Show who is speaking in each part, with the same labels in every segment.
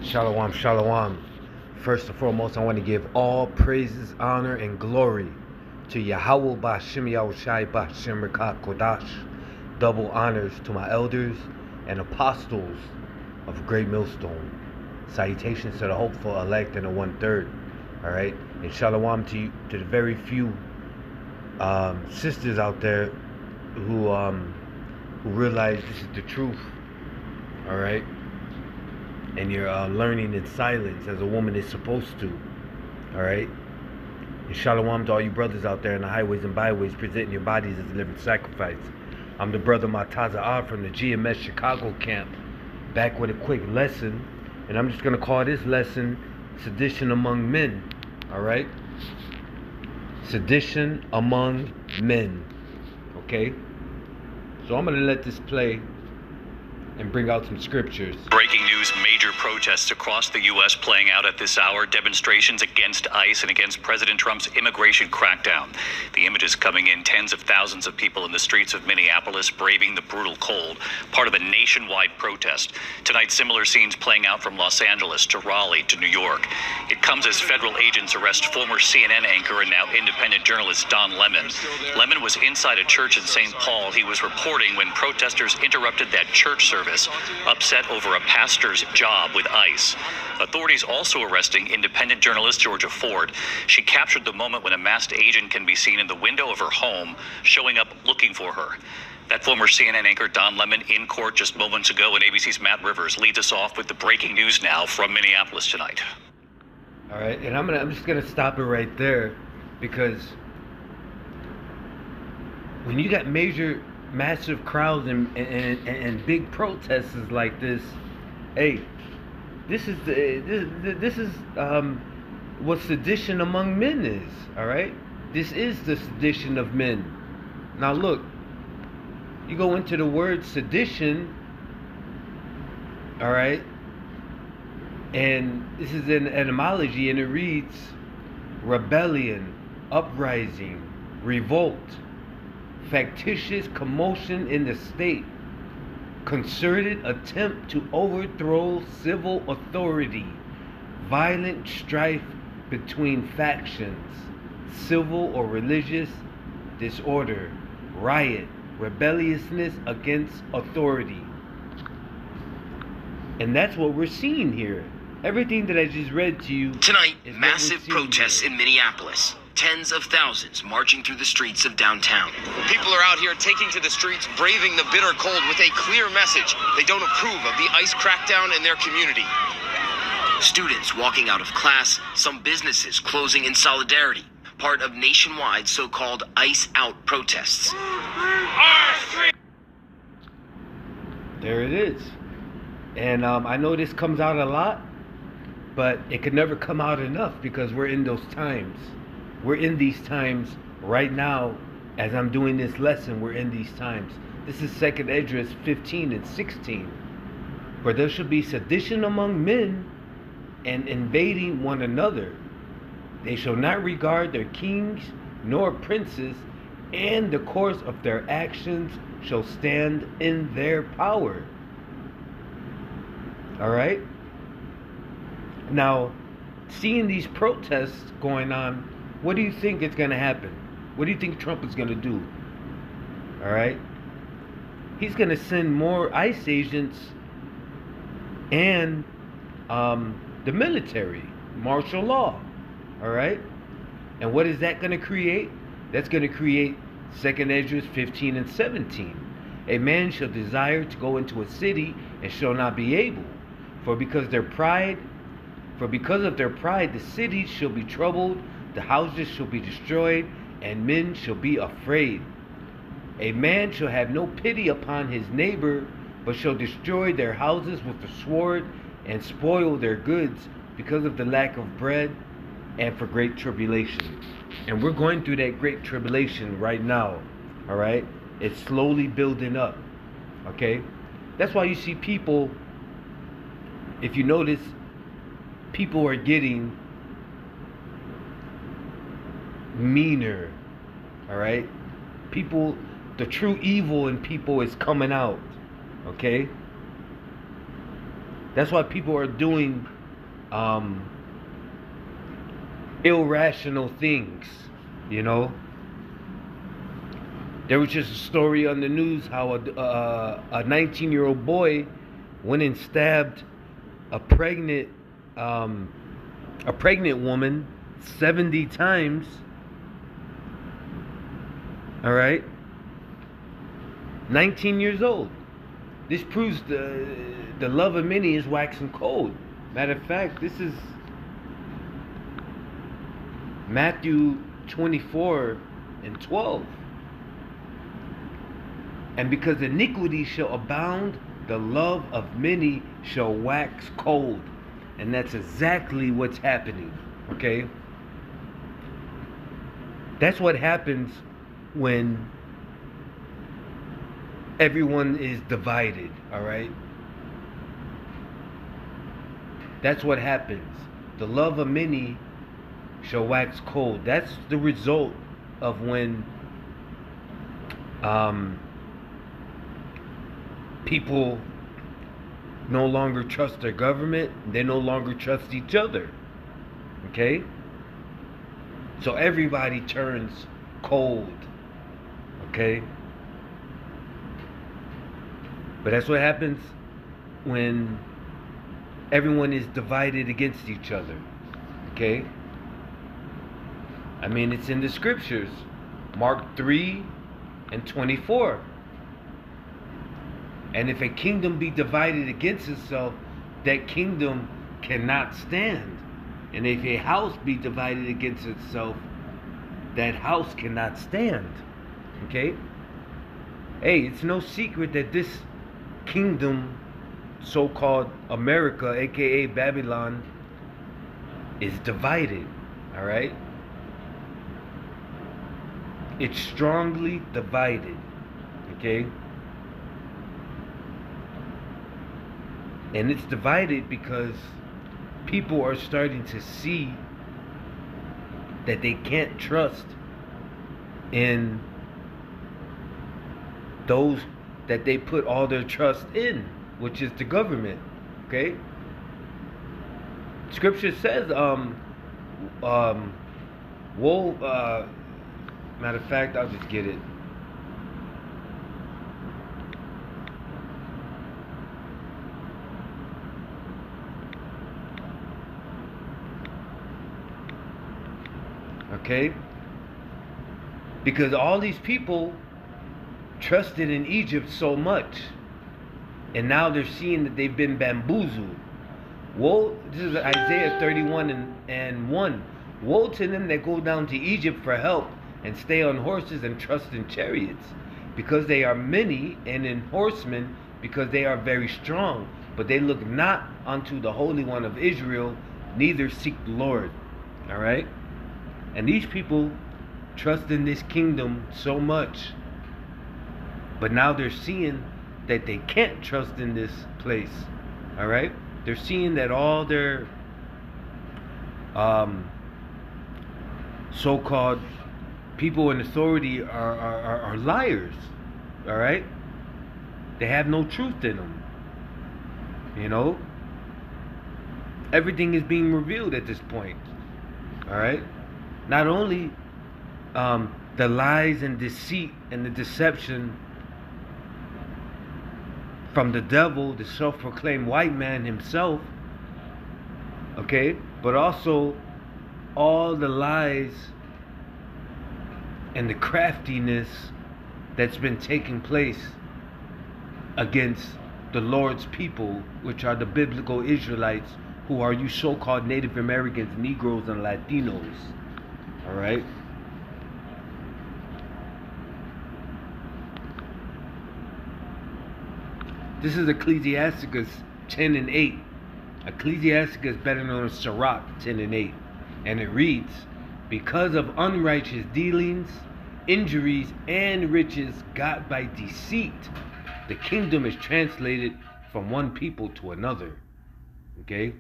Speaker 1: Shalom, shalom. First and foremost, I want to give all praises, honor, and glory to Yahweh Ba'Shem Yahushai Ba'Shem Rekah Kodash. Double honors to my elders and apostles of Great Millstone. Salutations to the hopeful, elect, and the 1/3. All right, and shalom to you, to the very few sisters out there who realize this is the truth. All right. And you're learning in silence as a woman is supposed to. Alright? And shalom to all you brothers out there in the highways and byways presenting your bodies as a living sacrifice. I'm the brother Mataza'ah from the GMS Chicago camp, back with a quick lesson. And I'm just going to call this lesson Sedition Among Men. Alright? Sedition Among Men. Okay? So I'm going to let this play and bring out some scriptures.
Speaker 2: Breaking news, major protests across the U.S. playing out at this hour. Demonstrations against ICE and against President Trump's immigration crackdown. The images coming in, tens of thousands of people in the streets of Minneapolis braving the brutal cold, part of a nationwide protest. Tonight, similar scenes playing out from Los Angeles to Raleigh to New York. It comes as federal agents arrest former CNN anchor and now independent journalist Don Lemon. Lemon was inside a church in St. Paul. He was reporting when protesters interrupted that church service, upset over a pastor's job with ICE. Authorities also arresting independent journalist Georgia Ford. She captured the moment when a masked agent can be seen in the window of her home, showing up looking for her. That former CNN anchor Don Lemon in court just moments ago, and ABC's Matt Rivers leads us off with the breaking news now from Minneapolis tonight.
Speaker 1: All right, and I'm just gonna stop it right there, because when you got massive crowds and big protests like this, hey, this is what sedition among men is. All right, this is the sedition of men. Now look, you go into the word sedition, all right, and this is an etymology, and it reads rebellion, uprising, revolt, factitious commotion in the state, concerted attempt to overthrow civil authority, violent strife between factions, civil or religious disorder, riot, rebelliousness against authority. And that's what we're seeing here. Everything that I just read to you.
Speaker 3: Tonight, massive protests in Minneapolis. Tens of thousands marching through the streets of downtown.
Speaker 4: People are out here taking to the streets, braving the bitter cold with a clear message. They don't approve of the ICE crackdown in their community.
Speaker 3: Students walking out of class, some businesses closing in solidarity, part of nationwide so-called ICE out protests.
Speaker 1: There it is. And I know this comes out a lot, but it could never come out enough, because we're in those times. We're in these times right now. As I'm doing this lesson, we're in these times. This is 2nd Esdras 15 and 16. For there shall be sedition among men, and invading one another. They shall not regard their kings nor princes, and the course of their actions shall stand in their power. All right? Now, seeing these protests going on, what do you think is going to happen? What do you think Trump is going to do? All right? He's going to send more ICE agents and the military, martial law. All right? And what is that going to create? That's going to create 2nd Esdras 15 and 17. A man shall desire to go into a city and shall not be able. For because of their pride, the cities shall be troubled, the houses shall be destroyed, and men shall be afraid. A man shall have no pity upon his neighbor, but shall destroy their houses with the sword, and spoil their goods, because of the lack of bread, and for great tribulation. And we're going through that great tribulation right now. All right? It's slowly building up. Okay? That's why you see people, if you notice, people are getting meaner. All right? People, the true evil in people is coming out. Okay? That's why people are doing irrational things, you know. There was just a story on the news how a 19-year-old boy went and stabbed a pregnant woman 70 times. All right, 19 years old. This proves the love of many is waxing cold. Matter of fact, this is Matthew 24:12. And because iniquity shall abound, the love of many shall wax cold. And that's exactly what's happening. Okay? That's what happens when everyone is divided, all right? That's what happens. The love of many shall wax cold. That's the result of when people no longer trust their government. They no longer trust each other. Okay? So everybody turns cold. Okay? But that's what happens when everyone is divided against each other. Okay? I mean, it's in the scriptures. Mark 3:24. And if a kingdom be divided against itself, that kingdom cannot stand. And if a house be divided against itself, that house cannot stand. Okay? Hey, it's no secret that this kingdom, so-called America, aka Babylon, is divided. All right? It's strongly divided. Okay? And it's divided because people are starting to see that they can't trust in those that they put all their trust in, which is the government. Okay? Scripture says, matter of fact, I'll just get it. Okay? Because all these people trusted in Egypt so much, and now they're seeing that they've been bamboozled. Woe, this is Isaiah 31:1. Woe to them that go down to Egypt for help and stay on horses and trust in chariots, because they are many, and in horsemen, because they are very strong. But they look not unto the Holy One of Israel, neither seek the Lord. All right? And these people trust in this kingdom so much, but now they're seeing that they can't trust in this place. All right? They're seeing that all their so-called people in authority are liars. All right? They have no truth in them. You know? Everything is being revealed at this point. All right? Not only the lies and deceit and the deception from the devil, the self-proclaimed white man himself, okay, but also all the lies and the craftiness that's been taking place against the Lord's people, which are the biblical Israelites, who are you so-called Native Americans, Negroes, and Latinos. All right? This is Ecclesiasticus 10:8. Ecclesiasticus, better known as Sirach 10:8. And it reads, because of unrighteous dealings, injuries, and riches got by deceit, the kingdom is translated from one people to another. Okay?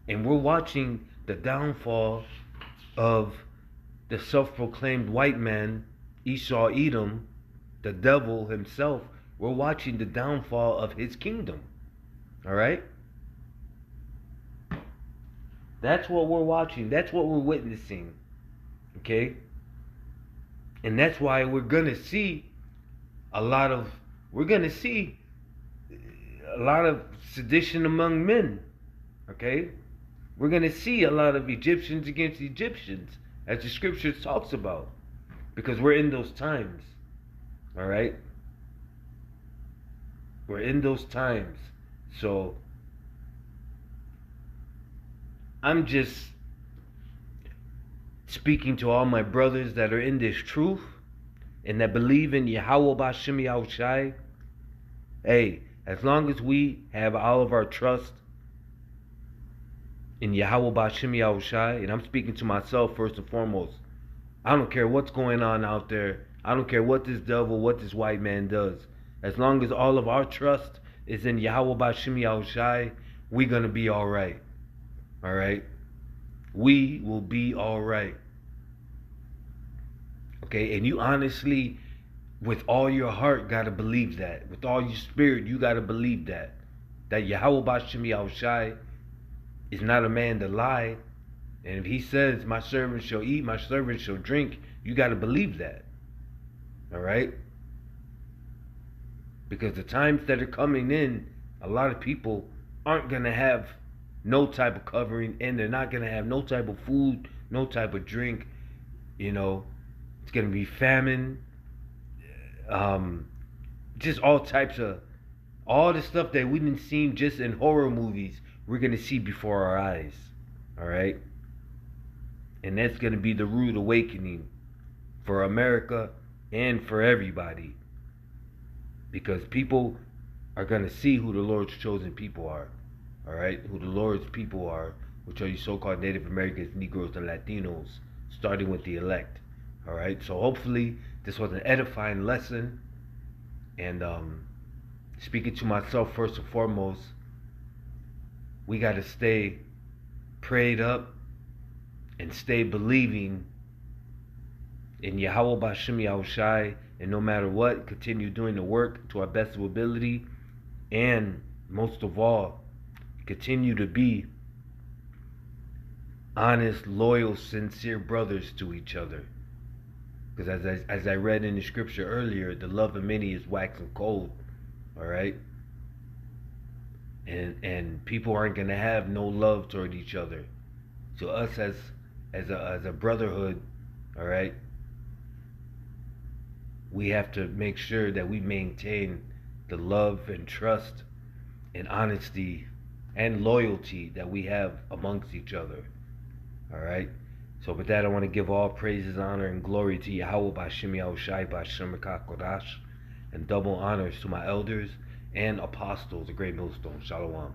Speaker 1: And we're watching the downfall of the self-proclaimed white man, Esau Edom, the devil himself. We're watching the downfall of his kingdom. All right? That's what we're watching. That's what we're witnessing. Okay? And that's why we're going to see a lot of sedition among men. Okay? We're going to see a lot of Egyptians against Egyptians, as the scripture talks about, because we're in those times. All right? We're in those times. So I'm just speaking to all my brothers that are in this truth and that believe in Yahweh B'Shem Yahushai. Hey, as long as we have all of our trust in Yahweh B'Shem Yahushai, and I'm speaking to myself first and foremost, I don't care what's going on out there. I don't care what this devil, what this white man does. As long as all of our trust is in Yahweh B'Shem Yahushai, we're going to be all right. All right? We will be all right. Okay? And you honestly, with all your heart, got to believe that. With all your spirit, you got to believe that. That Yahweh B'Shem Yahushai is not a man to lie. And if he says, my servant shall eat, my servant shall drink, you got to believe that. All right? Because the times that are coming in, a lot of people aren't going to have no type of covering, and they're not going to have no type of food, no type of drink. You know, it's going to be famine, just all types of, all the stuff that we didn't see just in horror movies, we're going to see before our eyes. All right? And that's going to be the rude awakening for America and for everybody. Because people are going to see who the Lord's chosen people are. All right? Who the Lord's people are, which are you so-called Native Americans, Negroes, and Latinos, starting with the elect. All right? So hopefully this was an edifying lesson. And speaking to myself first and foremost, we got to stay prayed up and stay believing in Yahweh B'Shem Yahushai, and no matter what, continue doing the work to our best of ability, and most of all, continue to be honest, loyal, sincere brothers to each other. Because as I read in the scripture earlier, the love of many is waxing cold. All right? And people aren't going to have no love toward each other. So us as a brotherhood, all right, we have to make sure that we maintain the love and trust and honesty and loyalty that we have amongst each other. All right? So with that, I want to give all praises, honor, and glory to Yahweh B'Shem Yahushai B'Shem Kodash, and double honors to my elders and apostles, the great millstone. Shalom.